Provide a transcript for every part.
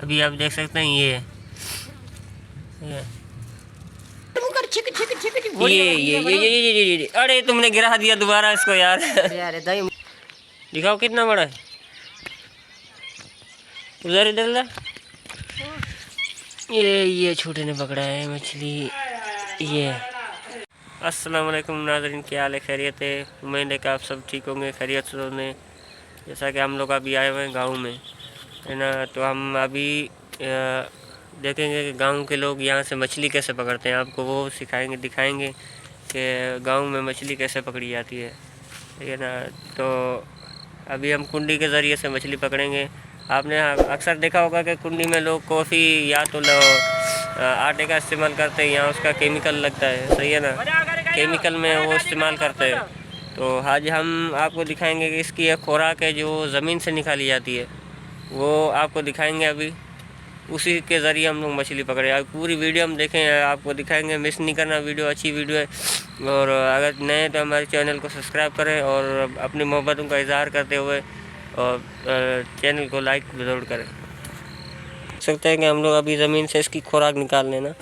अभी आप देख सकते हैं ये अरे तुमने गिरा दिया दोबारा इसको यार। दिखाओ कितना बड़ा है। उधर इधर ला। ये छोटे ने पकड़ा है मछली। ये अस्सलाम वालेकुम नाज़रीन, क्या हाल है, खैरियत है। उम्मीद है कि आप सब ठीक होंगे, खैरियत से होंगे। जैसा कि हम लोग अभी आए हुए हैं गाँव में, है ना। तो हम अभी देखेंगे कि गांव के लोग यहाँ से मछली कैसे पकड़ते हैं। आपको वो सिखाएंगे, दिखाएंगे कि गांव में मछली कैसे पकड़ी जाती है ना। तो अभी हम कुंडी के ज़रिए से मछली पकड़ेंगे। आपने अक्सर देखा होगा कि कुंडी में लोग कॉफ़ी या तो आटे का इस्तेमाल करते हैं या उसका केमिकल लगता है, सही है ना, केमिकल में वो इस्तेमाल करते हैं। तो आज हम आपको दिखाएंगे कि इसकी एक खुराक है जो ज़मीन से निकाली जाती है, वो आपको दिखाएंगे। अभी उसी के ज़रिए हम लोग मछली पकड़े। आप पूरी वीडियो हम देखें, आपको दिखाएंगे, मिस नहीं करना। वीडियो अच्छी वीडियो है। और अगर नए तो हमारे चैनल को सब्सक्राइब करें और अपनी मोहब्बतों का इजहार करते हुए और चैनल को लाइक ज़रूर करें। देख सकते हैं कि हम लोग अभी ज़मीन से इसकी खुराक निकाल लेना।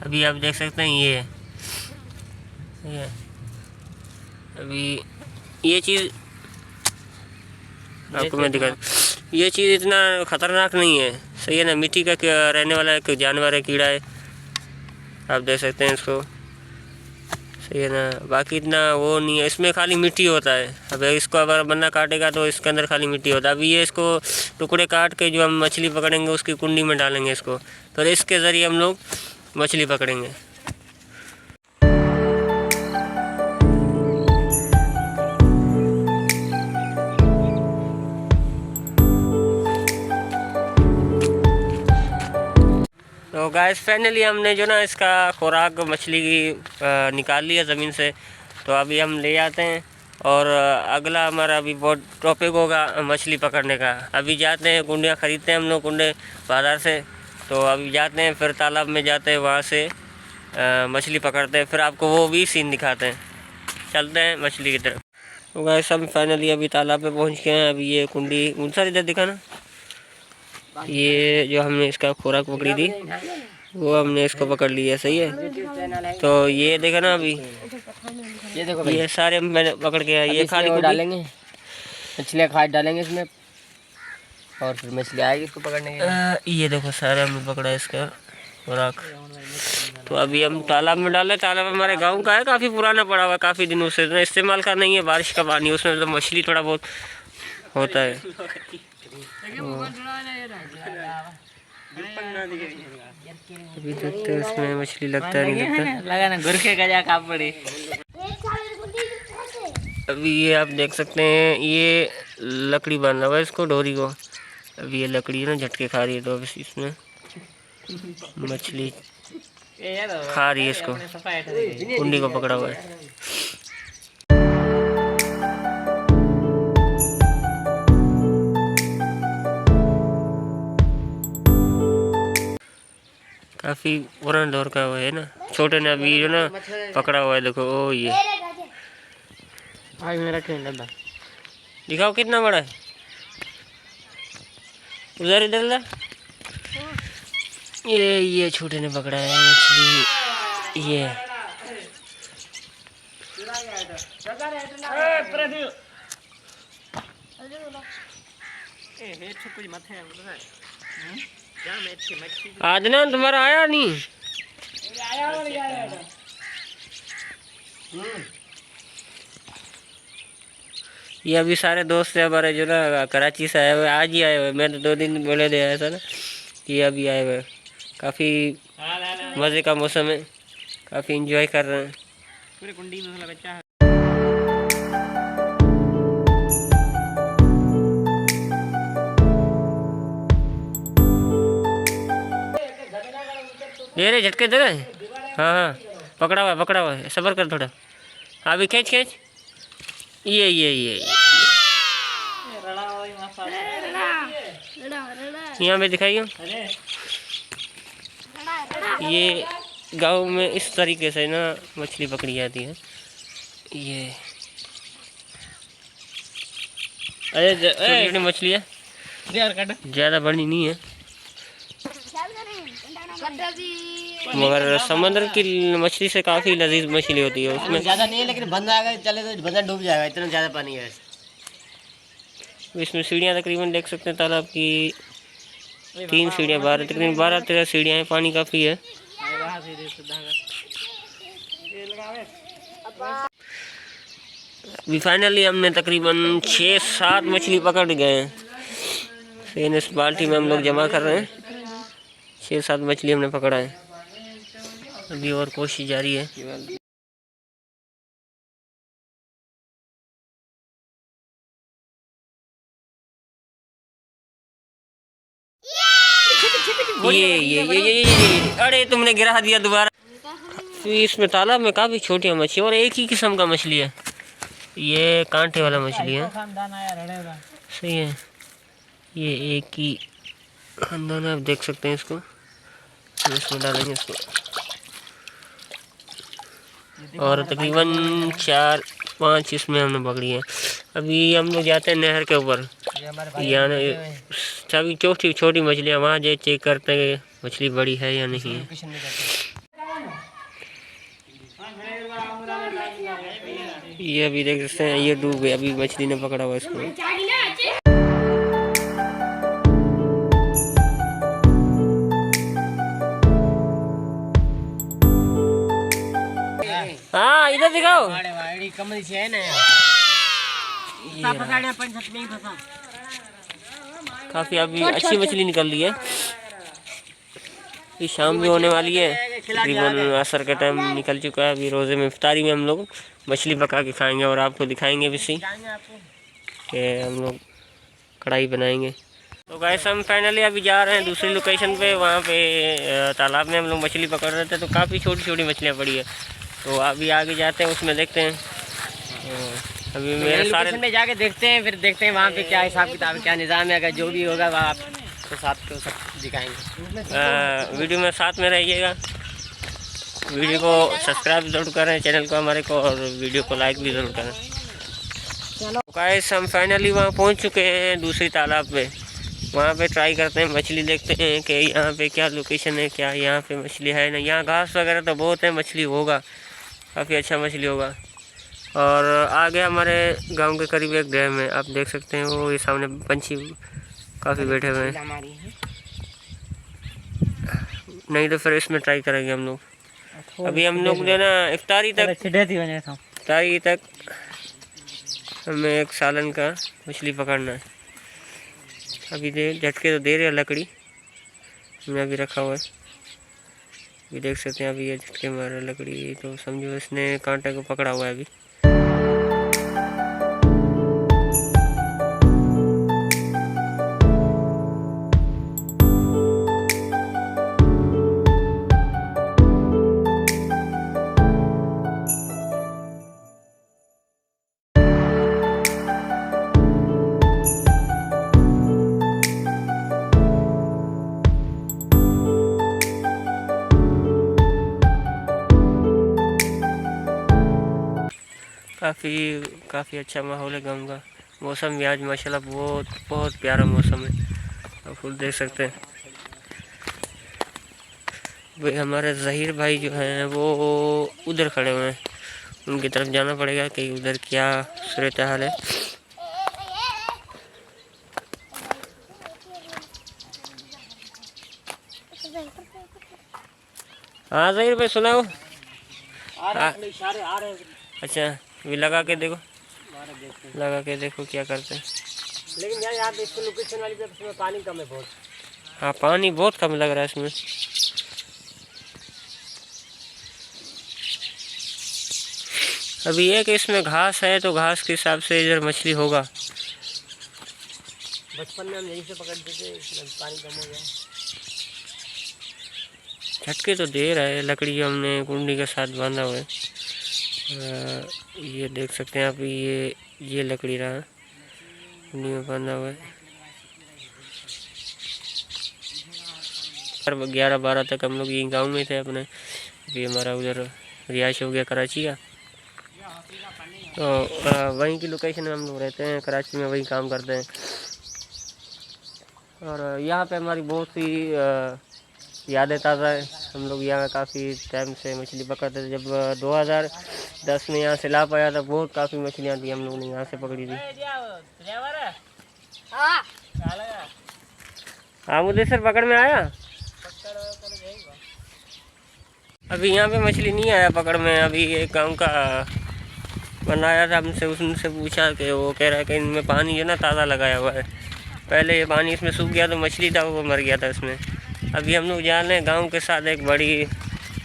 अभी आप देख सकते हैं ये अभी ये चीज़ आपको मैं दिखा, ये चीज़ इतना ख़तरनाक नहीं है, सही है ना। मिट्टी का रहने वाला एक जानवर है, कीड़ा है, आप देख सकते हैं इसको, सही है ना। बाकी इतना वो नहीं है, इसमें खाली मिट्टी होता है। अब इसको अगर बंदा काटेगा तो इसके अंदर खाली मिट्टी होता है। अभी ये इसको टुकड़े काट के जो हम मछली पकड़ेंगे उसकी कुंडी में डालेंगे इसको, तो इसके ज़रिए हम लोग मछली पकड़ेंगे। तो गाइस फाइनली हमने जो ना इसका खुराक मछली की निकाल लिया ज़मीन से। तो अभी हम ले जाते हैं और अगला हमारा अभी बहुत टॉपिक होगा मछली पकड़ने का। अभी जाते हैं, कुंडियाँ ख़रीदते हैं हम लोग, कुंडे बाज़ार से। तो अभी जाते हैं, फिर तालाब में जाते हैं, वहाँ से मछली पकड़ते हैं, फिर आपको वो भी सीन दिखाते हैं। चलते हैं मछली की तरफ। तो गाइस हम फाइनली अभी तालाब पे पहुँच गए हैं। अभी ये कुंडी उनसा इधर दिखाना, ये जो हमने इसका खुराक पकड़ी थी वो हमने इसको पकड़ लिया, सही है। तो ये देखा ना, अभी ये देखो, ये सारे मैंने पकड़ के ये खाली डालेंगे, मछलियाँ खाद डालेंगे इसमें और फिर मछली आएगी इसको पकड़ने के। ये देखो सारे हमने पकड़ा इसका खुराक। तो अभी हम तालाब में डाले। तालाब हमारे गांव का है, काफ़ी पुराना पड़ा हुआ, काफ़ी दिनों से इस्तेमाल का नहीं है। बारिश का पानी उसमें तो मछली थोड़ा बहुत होता है। अभी देखते हैं इसमें मछली लगता है नहीं लगता, लगा ना गुरखे का जा पड़े। अभी ये आप देख सकते हैं, ये लकड़ी बांधा हुआ है इसको, डोरी को। अभी ये लकड़ी ना झटके खा रही है, तो अभी इसमें मछली खा रही है इसको, कुंडी को पकड़ा हुआ है। काफ़ी पुराना दौर का वो है ना। छोटे ने अभी जो ना पकड़ा हुआ है, देखो। ओ ये भाई मेरा डब्बा दिखाओ कितना बड़ा है। उधर इधर ला। ये छोटे ने पकड़ा है मछली। ये आज ना तुम्हारा आया नहीं। ये अभी सारे दोस्त है हमारे जो ना कराची से आए हुए, आज ही आए हुए। मैं तो 2 दिन पहले दे आया था ना, ये अभी आए हुए। काफ़ी मज़े का मौसम है, काफ़ी इंजॉय कर रहे हैं। पूरे कुंडी में बच्चा है। ये रे झटके दे रहे। हाँ हाँ पकड़ा हुआ है, सब्र कर थोड़ा। अभी खींच खींच। ये यहाँ पे दिखाइए। ये गांव में इस तरीके से ना मछली पकड़ी जाती है। ये छोटी मछली है, ज़्यादा बड़ी नहीं है, मगर समुद्र की मछली से काफ़ी लजीज मछली होती है। उसमें ज़्यादा नहीं है, लेकिन बंदा आएगा चले तो बंदा डूब जाएगा, इतना ज़्यादा पानी है। इसमें सीढ़ियाँ तकरीबन देख सकते हैं तालाब की 3 सीढ़ियाँ, तकरीबन 12-13 सीढ़ियाँ हैं। पानी काफ़ी है। अभी फाइनली हमने तकरीबन 6-7 मछली पकड़ गए हैं। फिर इस बाल्टी में हम लोग जमा कर रहे हैं। 6-7 मछली हमने पकड़ा है। अभी और कोशिश जारी है। ये अरे तुमने गिरा दिया दोबारा। इसमें तालाब में काफ़ी छोटी मछली और एक ही किस्म का मछली है। ये कांटे वाला मछली है, सही है। ये एक ही खानदान है, आप देख सकते हैं इसको। इसमें डालेंगे इसको और तकरीबन 4-5 इसमें हमने पकड़ी है। अभी हम लोग जाते हैं नहर के ऊपर, यहाँ सभी छोटी मछलियाँ वहाँ जो चेक करते हैं मछली बड़ी है या नहीं है। ये अभी देख सकते हैं, ये डूब गया, अभी मछली ने पकड़ा हुआ इसको। हाँ इधर दिखाओ। काफी अभी अच्छी मछली निकल रही है। शाम भी होने वाली है, तकरीबन असर का टाइम निकल चुका है। अभी रोज़े में इफ्तारी में हम लोग मछली पका के खाएंगे और आपको दिखाएंगे भी सही कि हम लोग कढ़ाई बनाएंगे। तो गाइस हम फाइनली अभी जा रहे हैं दूसरी लोकेशन पे। वहाँ पे तालाब में हम लोग मछली पकड़ रहे थे, तो काफ़ी छोटी मछलियाँ पड़ी है। तो अभी आगे जाते हैं, उसमें देखते हैं। अभी मेरे सारे में जाके देखते हैं, फिर देखते हैं वहाँ पे क्या हिसाब किताब, क्या निज़ाम है। अगर जो भी होगा वह आपको साथ को सब दिखाएंगे। वीडियो में साथ में रहिएगा। वीडियो को सब्सक्राइब ज़रूर करें चैनल को हमारे को, और वीडियो को लाइक भी ज़रूर करें। गाइस हम फाइनली वहाँ पहुँच चुके हैं दूसरी तालाब पे। वहाँ पे ट्राई करते हैं, मछली देखते हैं कि यहाँ पे क्या लोकेशन है, क्या यहाँ पे मछली है ना। यहाँ घास वगैरह तो बहुत है, मछली होगा, काफ़ी अच्छा मछली होगा। और आगे हमारे गांव के करीब एक डैम है, आप देख सकते हैं। वो ये सामने पंछी काफ़ी बैठे हुए हैं। नहीं तो फिर इसमें ट्राई करेंगे हम लोग। अभी हम लोग जो ना इफ्तारी तक हमें एक सालन का मछली पकड़ना है। अभी झटके तो दे रहे हैं, लकड़ी हमने अभी रखा हुआ है। ये देख सकते हैं, अभी ये झटके मार लकड़ी, तो समझो इसने कांटे को पकड़ा हुआ है अभी। काफ़ी अच्छा माहौल है गाँव का। मौसम भी आज माशाल्लाह बहुत प्यारा मौसम है, आप खुद देख सकते हैं। भाई हमारे ज़हीर भाई जो हैं वो उधर खड़े हुए हैं, उनकी तरफ जाना पड़ेगा कि उधर क्या सूरत हाल है। हाँ ज़हीर भाई सुनाओ। अच्छा भी लगा के देखो, क्या करते हैं। लेकिन यार इसको लोकेशन वाली पे इसमें पानी कम है बहुत। हाँ पानी बहुत कम लग रहा है इसमें। अभी ये कि इसमें घास है, तो घास के हिसाब से इधर मछली होगा। बचपन में हम यहीं से पकड़ते थे, इसमें पानी कम हो गया। झटके तो दे रहा है। लकड़ी हमने कुंडी के साथ बांधा हुआ है। ये देख सकते हैं आप, ये लकड़ी रहा कुंडी में बांधा हुआ है। 11-12 तक हम लोग यही गांव में थे अपने। अभी हमारा उधर रिहाइश हो गया कराची का, तो वहीं की लोकेशन में हम लोग रहते हैं, कराची में वहीं काम करते हैं। और यहाँ पे हमारी बहुत सी यादें ताज़ा है। हम लोग यहाँ काफ़ी टाइम से मछली पकड़ते थे। जब 2010 में यहाँ से ला पाया था, बहुत काफ़ी मछलियाँ थी हम लोग ने यहाँ से पकड़ी थी। हाँ मुझे सर पकड़ में आया। अभी यहाँ पे मछली नहीं आया पकड़ में। अभी एक गाँव का बनाया था हमसे, उसने पूछा कि वो कह रहा है कि इनमें पानी जो ना ताज़ा लगाया हुआ है। पहले ये पानी इसमें सूख गया तो मछली था वो मर गया था इसमें। अभी हम लोग जा रहे हैं गाँव के साथ, एक बड़ी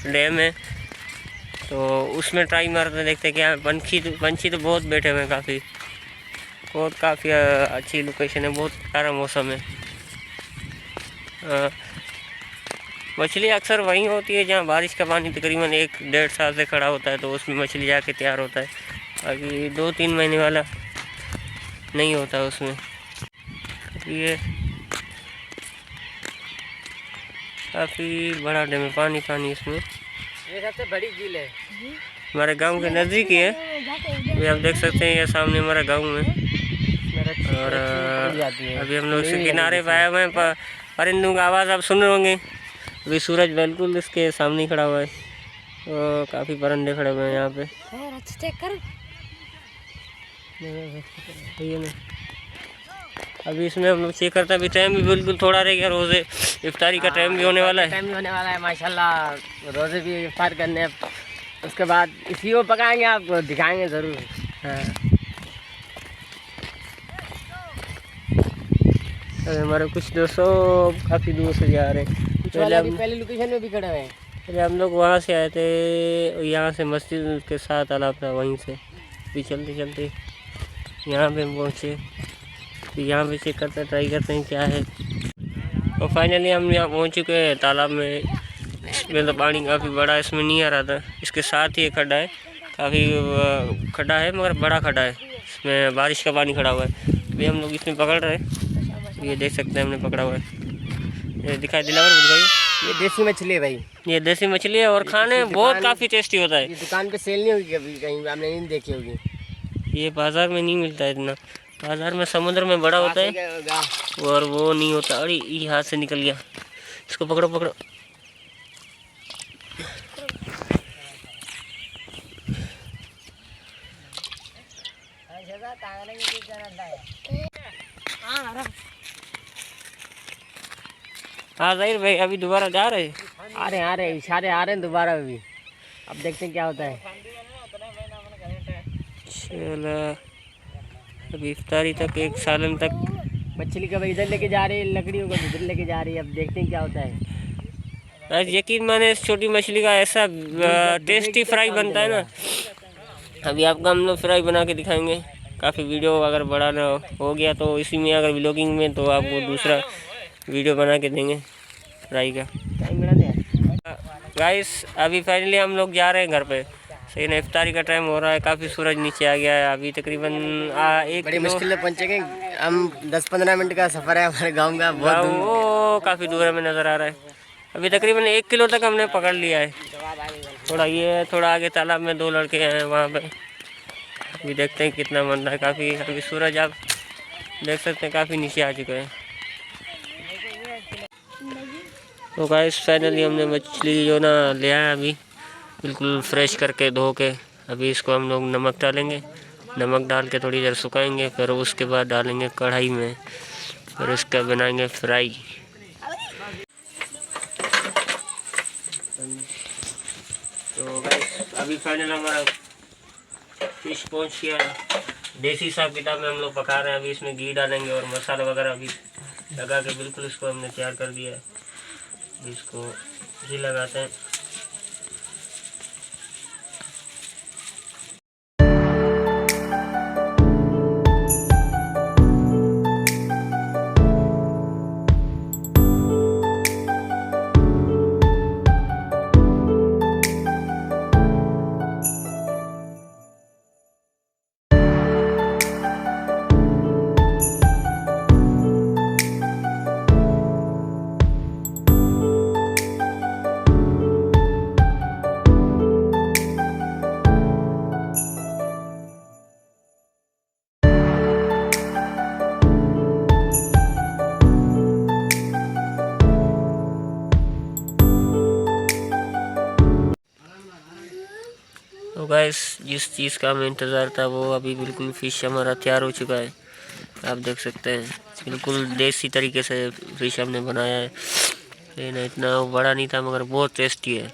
डैम है तो उसमें ट्राई मारते देखते क्या। पंछी तो बहुत बैठे हुए हैं, काफ़ी अच्छी लोकेशन है, बहुत प्यारा मौसम है। मछली अक्सर वहीं होती है जहाँ बारिश का पानी तकरीबन 1-1.5 साल से खड़ा होता है, तो उसमें मछली जाके तैयार होता है। अभी 2-3 महीने वाला नहीं होता उसमें। ये काफ़ी बड़ा डैम है, पानी इसमें। ये सबसे बड़ी झील है, हमारे गांव के नज़दीक ही है। ये आप देख सकते हैं, ये सामने हमारा गांव है। और अभी हम लोग इसके किनारे पे आए हुए हैं। परिंदों की आवाज़ आप सुन रहे होंगे। अभी सूरज बिल्कुल इसके सामने खड़ा हुआ है, तो काफ़ी परिंदे खड़े हुए हैं यहाँ पे। अभी इसमें हम लोग चेक करते हैं। अभी टाइम भी बिल्कुल थोड़ा रह गया, रोज़े इफ्तारी का टाइम भी होने वाला है। टाइम भी होने वाला है माशाल्लाह। रोज़े भी इफ्तार करने, उसके बाद इसी को पकाएंगे, आपको दिखाएंगे ज़रूर। हाँ हमारे कुछ दोस्तों काफ़ी दूर से जा रहे हैं। पहले लोकेशन में भी खड़े हुए हैं। पहले हम लोग वहाँ से आए थे, यहाँ से मस्जिद के साथ तालाब था, वहीं से भी चलते चलते यहाँ पे पहुँचे। तो यहाँ पे चेक करते ट्राई करते हैं क्या है। और फाइनली हम यहाँ पहुँच चुके हैं तालाब में। इसमें तो पानी काफ़ी बड़ा है, इसमें नहीं आ रहा था। इसके साथ ही एक खड्डा है, काफ़ी खड्डा है मगर बड़ा खड्डा है, इसमें बारिश का पानी खड़ा हुआ है। अभी हम लोग इसमें पकड़ रहे हैं। ये देख सकते हैं हमने पकड़ा हुआ है, ये दिखाई दिलावर भाई। ये देसी मछली है भाई, ये देसी मछली है और खाने बहुत काफ़ी टेस्टी होता है। ये दुकान पे सेल नहीं होगी कभी, कहीं आपने नहीं देखी होगी। ये बाज़ार में नहीं मिलता है इतना, बाज़ार में समुद्र में बड़ा होता है और वो नहीं होता। अरे ये हाथ से निकल गया, इसको पकड़ो पकड़ो। हाँ जाहिर भाई, अभी दोबारा जा रहे हैं। आ रहे हैं, इशारे आ रहे हैं दोबारा भी। अब देखते हैं क्या होता है। चलो अभी इफ्तारी तक, एक सालन तक मछली का इधर लेके जा रही है, लकड़ियों को इधर लेके जा रही है। अब देखते हैं क्या होता है। आज यकीन माने इस छोटी मछली का ऐसा टेस्टी फ्राई बनता है ना। अभी आपको हम लोग फ्राई बना के दिखाएंगे। काफ़ी वीडियो अगर बड़ा ना हो गया तो इसी में, अगर व्लॉगिंग में, तो आपको दूसरा वीडियो बना के देंगे फ्राई का। टाइम मिला दे गाइस, अभी फाइनली हम लोग जा रहे हैं घर पे। सही ना, इफ्तारी का टाइम हो रहा है, काफ़ी सूरज नीचे आ गया है। अभी तकरीबन एक बड़ी मुश्किल से पहुँचेंगे हम। 10-15 मिनट का सफ़र है हमारे गाँव का, बहुत दूर। वो काफ़ी दूर में नज़र आ रहा है। अभी तकरीबन 1 किलो तक हमने पकड़ लिया है। थोड़ा आगे तालाब में 2 लड़के हैं वहाँ पे। अभी देखते हैं कितना बन रहा है। काफ़ी अभी सूरज आप देख सकते हैं काफ़ी नीचे आ चुके हैं। तो गाइस फाइनली हमने मछली जो ना ले आया, अभी बिल्कुल फ्रेश करके धो के। अभी इसको हम लोग नमक डालेंगे, नमक डाल के थोड़ी देर सुखाएंगे, फिर उसके बाद डालेंगे कढ़ाई में, फिर इसका बनाएंगे फ्राई। तो गाइस अभी फाइनल हमारा फिश पहुंच गया। देसी हिसाब किताब में हम लोग पका रहे हैं। अभी इसमें घी डालेंगे और मसाला वगैरह अभी लगा के बिल्कुल इसको हमने तैयार कर दिया है। इसको घी लगाते हैं। तो गाइस जिस चीज़ का हमें इंतज़ार था वो अभी बिल्कुल फिश हमारा तैयार हो चुका है। आप देख सकते हैं बिल्कुल देसी तरीके से फिश हमने बनाया है। ये ना इतना बड़ा नहीं था मगर बहुत टेस्टी है।